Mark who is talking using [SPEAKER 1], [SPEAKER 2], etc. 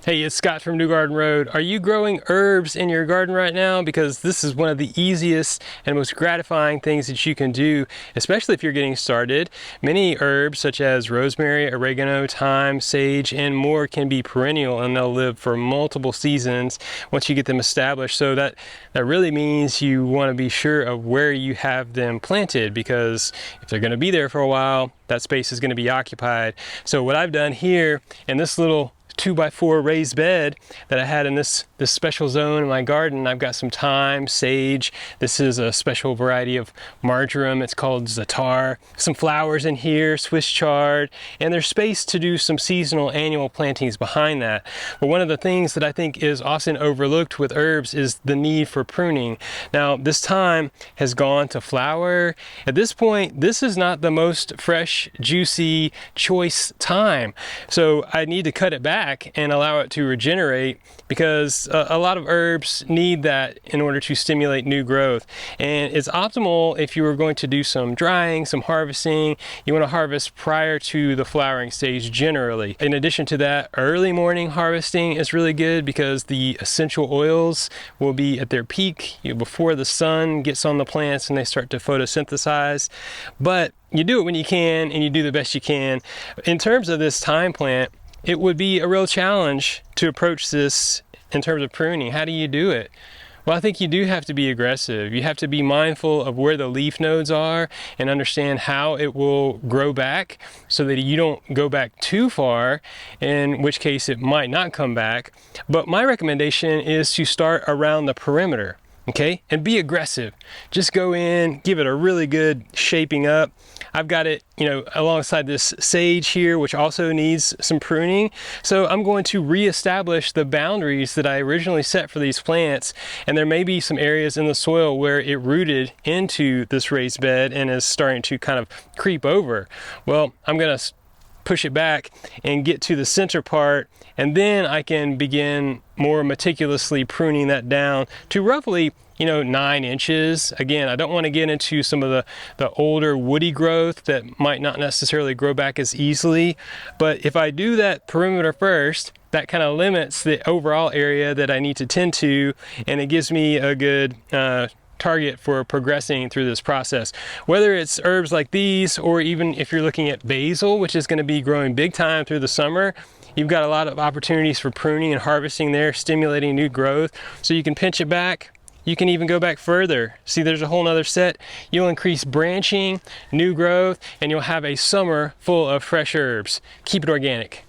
[SPEAKER 1] Hey, it's Scott from New Garden Road. Are you growing herbs in your garden right now? Because this is one of the easiest and most gratifying things that you can do, especially if you're getting started. Many herbs such as rosemary, oregano, thyme, sage, and more can be perennial, and they'll live for multiple seasons once you get them established. So that really means you want to be sure of where you have them planted, because if they're going to be there for a while, that space is going to be occupied. So what I've done here in this little 2x4 raised bed that I had in this special zone in my garden, I've got some thyme, sage. This is a special variety of marjoram. It's called za'atar. Some flowers in here, Swiss chard, and there's space to do some seasonal annual plantings behind that. But one of the things that I think is often overlooked with herbs is the need for pruning. Now, this thyme has gone to flower. At this point, this is not the most fresh, juicy, choice thyme. So I need to cut it back and allow it to regenerate, because a lot of herbs need that in order to stimulate new growth. And it's optimal if you are going to do some drying, some harvesting. You want to harvest prior to the flowering stage generally. In addition to that, early morning harvesting is really good because the essential oils will be at their peak before the sun gets on the plants and they start to photosynthesize. But you do it when you can, and you do the best you can. In terms of this thyme plant, it would be a real challenge to approach this in terms of pruning. How do you do it? Well, I think you do have to be aggressive. You have to be mindful of where the leaf nodes are and understand how it will grow back so that you don't go back too far, in which case it might not come back. But my recommendation is to start around the perimeter. Okay, and be aggressive. Just go in, give it a really good shaping up. I've got it, alongside this sage here, which also needs some pruning. So I'm going to reestablish the boundaries that I originally set for these plants. And there may be some areas in the soil where it rooted into this raised bed and is starting to kind of creep over. Well, I'm going to push it back and get to the center part, and then I can begin more meticulously pruning that down to roughly 9 inches. Again, I don't want to get into some of the older woody growth that might not necessarily grow back as easily, but if I do that perimeter first, that kind of limits the overall area that I need to tend to, and it gives me a good target for progressing through this process. Whether it's herbs like these, or even if you're looking at basil, which is going to be growing big time through the summer, you've got a lot of opportunities for pruning and harvesting there, stimulating new growth. So you can pinch it back. You can even go back further. See, there's a whole nother set. You'll increase branching, new growth, and you'll have a summer full of fresh herbs. Keep it organic.